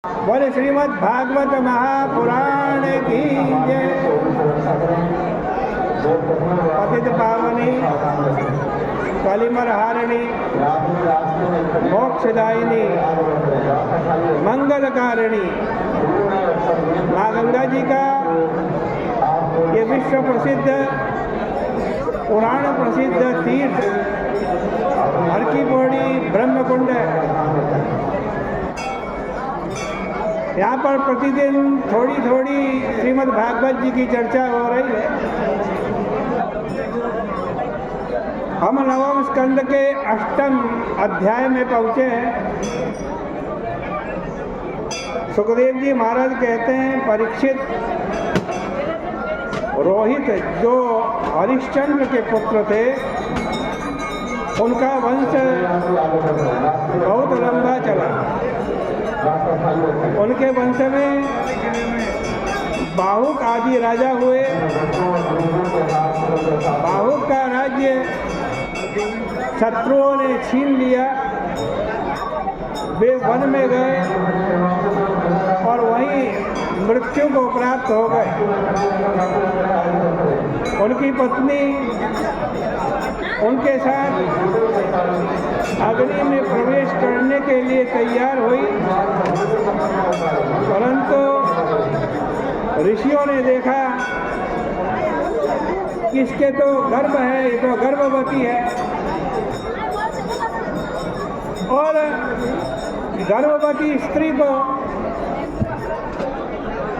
बोले श्रीमद् भागवत महापुराण की जय। पतित पावनी कलिमर हारिणी मोक्षदायिनी मंगलकारिणी माँ गंगा जी का ये विश्व प्रसिद्ध पुराण प्रसिद्ध तीर्थ हर की पौड़ी ब्रह्मकुंड है। यहाँ पर प्रतिदिन थोड़ी थोड़ी श्रीमद् भागवत जी की चर्चा हो रही है। हम नवम स्कंद के 8वें अध्याय में पहुँचे हैं। सुखदेव जी महाराज कहते हैं, परीक्षित, रोहित जो हरिश्चंद्र के पुत्र थे, उनका वंश बहुत लंबा चला। उनके वंश में बाहुक आदि राजा हुए। बाहुक का राज्य शत्रुओं ने छीन लिया। वे वन में गए और वहीं मृत्यु को प्राप्त हो गए। उनकी पत्नी उनके साथ अग्नि में प्रवेश करने के लिए तैयार हुई, परंतु ऋषियों ने देखा कि इसके तो गर्भ है, ये तो गर्भवती है और गर्भवती स्त्री को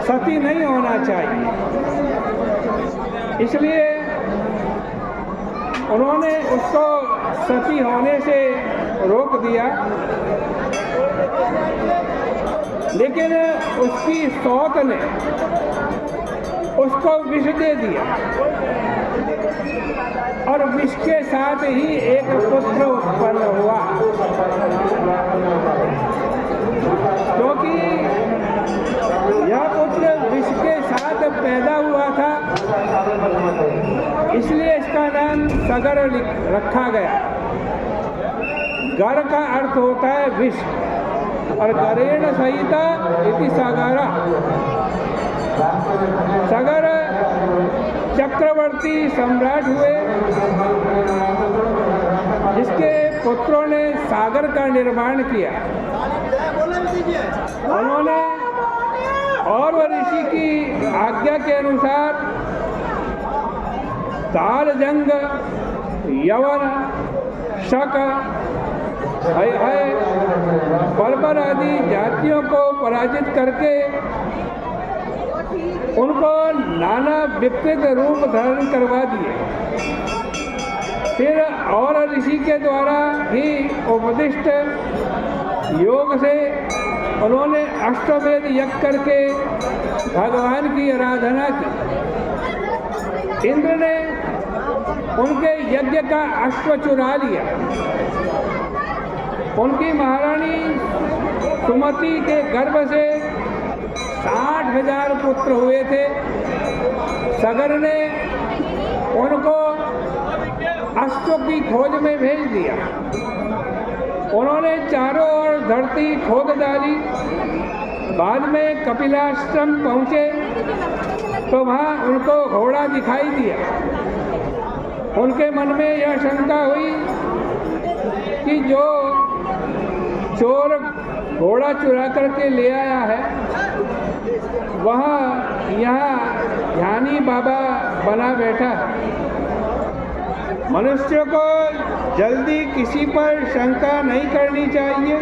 सती नहीं होना चाहिए। इसलिए उन्होंने उसको सती होने से रोक दिया, लेकिन उसकी सौत ने उसको विष दे दिया और विष के साथ ही एक पुत्र उत्पन्न हुआ। क्योंकि यह पुत्र विष के साथ पैदा हुआ था, इसलिए इसका नाम सगर रखा गया। गर का अर्थ होता है विष और गरेण सहिता इति सागरा। सगर चक्रवर्ती सम्राट हुए, जिसके पुत्रों ने सागर का निर्माण किया। उन्होंने और ऋषि की आज्ञा के अनुसार ताल जंग, यवन, शक, बर्बर आदि जातियों को पराजित करके उनको नाना विपरीत रूप धारण करवा दिए। फिर और ऋषि के द्वारा ही उपदिष्ट योग से उन्होंने अष्टवेद यज्ञ करके भगवान की आराधना की। इंद्र ने उनके यज्ञ का अश्व चुरा लिया। उनकी महारानी सुमति के गर्भ से 60,000 पुत्र हुए थे। सगर ने उनको अश्व की खोज में भेज दिया। उन्होंने चारों ओर धरती खोद डाली। बाद में कपिलाश्रम पहुँचे तो वहाँ उनको घोड़ा दिखाई दिया। उनके मन में यह शंका हुई कि जो चोर घोड़ा चुरा करके ले आया है, वह यहाँ ध्यानी बाबा बना बैठा है। मनुष्य को जल्दी किसी पर शंका नहीं करनी चाहिए,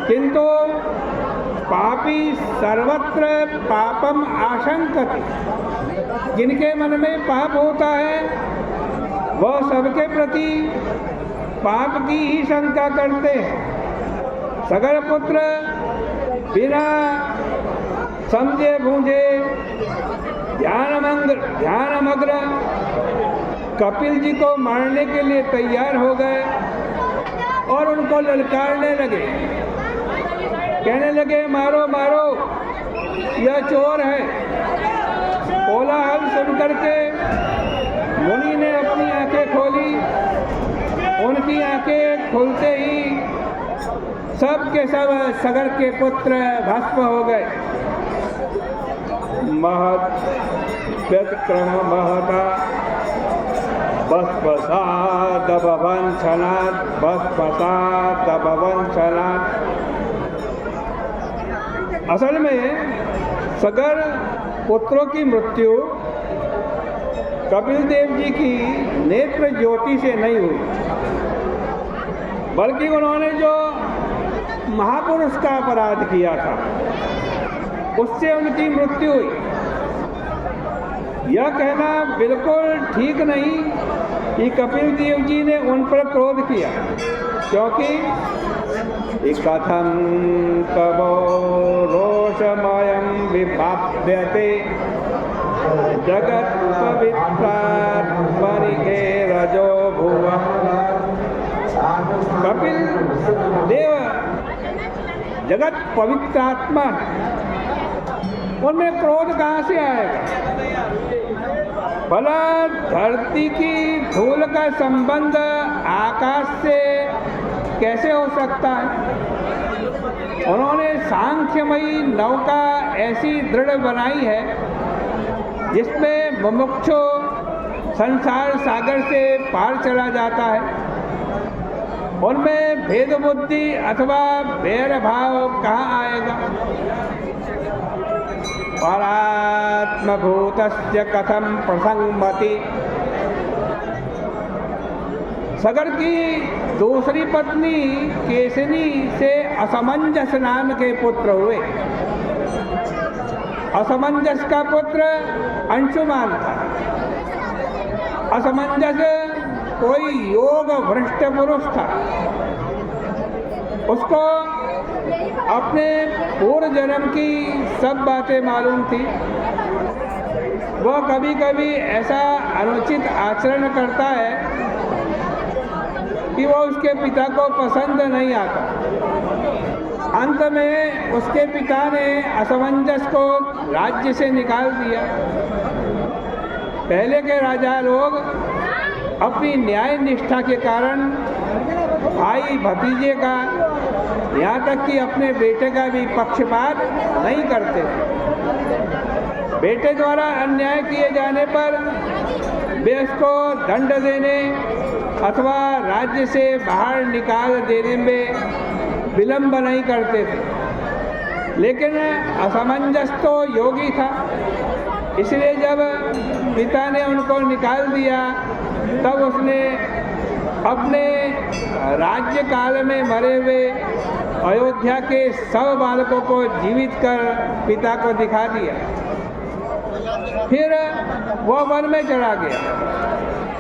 किंतु पापी सर्वत्र पापम आशंकते। जिनके मन में पाप होता है वह सबके प्रति पाप की ही शंका करते हैं। सगर पुत्र बिना समझे बूझे ध्यानमग्न कपिल जी को मारने के लिए तैयार हो गए और उनको ललकारने लगे। कहने लगे, मारो मारो, यह चोर है। कोलाहल सुन करके मुनि ने अपनी आंखें खोली। उनकी आंखें खुलते ही सब के सब सगर के पुत्र भस्म हो गए। महत व्यतिक्रम महता भस्मसात भवंशनात् भस्मसात भवंशनात्। असल में सगर पुत्रों की मृत्यु कपिल देव जी की नेत्र ज्योति से नहीं हुई, बल्कि उन्होंने जो महापुरुष का अपराध किया था उससे उनकी मृत्यु हुई। यह कहना बिल्कुल ठीक नहीं कि कपिल देव जी ने उन पर क्रोध किया, क्योंकि कथं तवो रोषमयं विपाप्यते जगत् पवित्रात्मनिके रजो भुवः। कपिल देव जगत पवित्रात्मा, उनमें क्रोध कहाँ से आएगा? भला धरती की धूल का संबंध आकाश से कैसे हो सकता है? उन्होंने सांख्यमयी नौका ऐसी दृढ़ बनाई है जिसमें मुमुक्षु संसार सागर से पार चला जाता है। उनमें भेद बुद्धि अथवा बैर भाव कहाँ आएगा? परात्मभूतस्य कथम प्रसंगमति। सगर की दूसरी पत्नी केसनी से असमंजस नाम के पुत्र हुए। असमंजस का पुत्र अंशुमान था। असमंजस कोई योग भ्रष्ट पुरुष था। उसको अपने पूर्व जन्म की सब बातें मालूम थी। वह कभी कभी ऐसा अनुचित आचरण करता है कि वह उसके पिता को पसंद नहीं आता। अंत में उसके पिता ने असमंजस को राज्य से निकाल दिया। पहले के राजा लोग अपनी न्याय निष्ठा के कारण भाई भतीजे का, यहाँ तक कि अपने बेटे का भी पक्षपात नहीं करते थे। बेटे द्वारा अन्याय किए जाने पर वे उसको दंड देने अथवा राज्य से बाहर निकाल देने में विलंब नहीं करते थे। लेकिन असमंजस तो योगी था, इसलिए जब पिता ने उनको निकाल दिया तब उसने अपने राज्य काल में मरे हुए अयोध्या के सब बालकों को जीवित कर पिता को दिखा दिया। फिर वह वन में चला गया।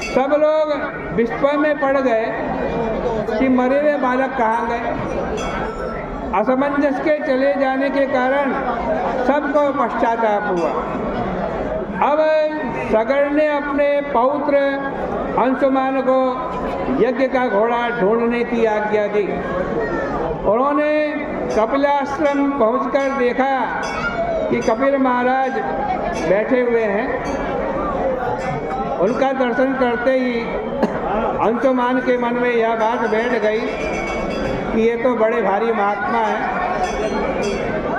सब लोग विस्मय में पड़ गए कि मरे हुए बालक कहाँ गए। असमंजस के चले जाने के कारण सबको पश्चाताप हुआ। अब सगर ने अपने पौत्र अंशुमान को यज्ञ का घोड़ा ढूंढने की आज्ञा दी। उन्होंने कपिलाश्रम पहुंचकर देखा कि कपिल महाराज बैठे हुए हैं। उनका दर्शन करते ही अंशुमान के मन में यह बात बैठ गई कि ये तो बड़े भारी महात्मा हैं।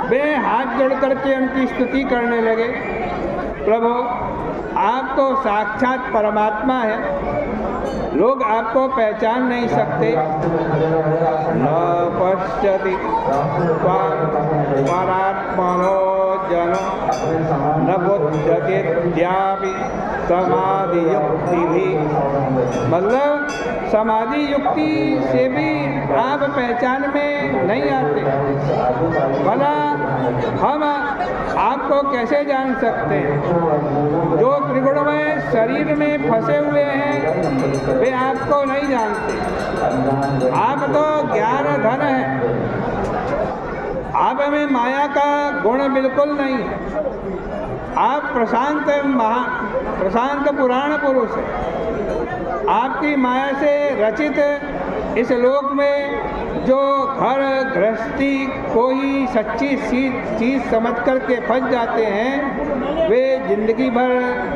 वे हाथ जोड़ करके उनकी स्तुति करने लगे। प्रभु, आप तो साक्षात परमात्मा हैं, लोग आपको पहचान नहीं सकते। न पश्यति परात्मनो जनो न बुध्यते द्यापि समाधि युक्ति भी। मतलब समाधि युक्ति से भी आप पहचान में नहीं आते। भला हम आपको कैसे जान सकते हैं? जो त्रिगुणमय शरीर में फंसे हुए हैं वे आपको नहीं जानते। आप तो ज्ञान धन है, आप में माया का गुण बिल्कुल नहीं है। आप प्रशांत पुराण पुरुष है। आपकी माया से रचित इस लोक में जो घर गृहस्थी को ही सच्ची चीज समझ कर के फंस जाते हैं वे जिंदगी भर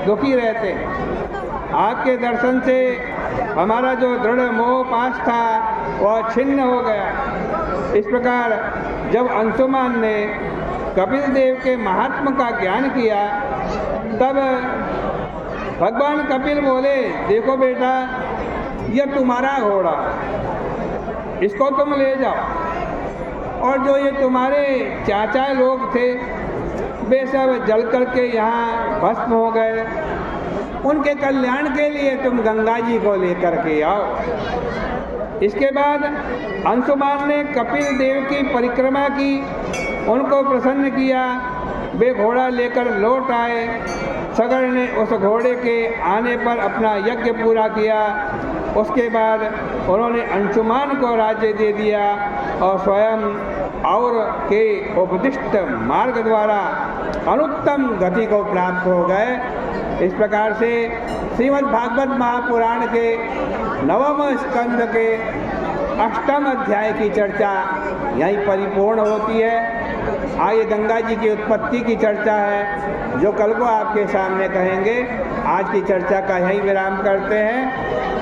दुखी रहते हैं। आपके दर्शन से हमारा जो दृढ़ मोह पास था वह छिन्न हो गया। इस प्रकार जब अंशुमान ने कपिल देव के महात्मा का ज्ञान किया, तब भगवान कपिल बोले, देखो बेटा, यह तुम्हारा घोड़ा, इसको तुम ले जाओ। और जो ये तुम्हारे चाचा लोग थे, वे सब जल करके यहाँ भस्म हो गए, उनके कल्याण के लिए तुम गंगा जी को लेकर के आओ। इसके बाद अंशुमान ने कपिल देव की परिक्रमा की, उनको प्रसन्न किया, वे घोड़ा लेकर लौट आए। सगर ने उस घोड़े के आने पर अपना यज्ञ पूरा किया। उसके बाद उन्होंने अंशुमान को राज्य दे दिया और स्वयं और के उपदिष्ट मार्ग द्वारा अनुत्तम गति को प्राप्त हो गए। इस प्रकार से श्रीमद् भागवत महापुराण के 9वें स्कंद के 8वें अध्याय की चर्चा यहीं परिपूर्ण होती है। आगे गंगा जी की उत्पत्ति की चर्चा है, जो कल को आपके सामने कहेंगे। आज की चर्चा का यहीं विराम करते हैं।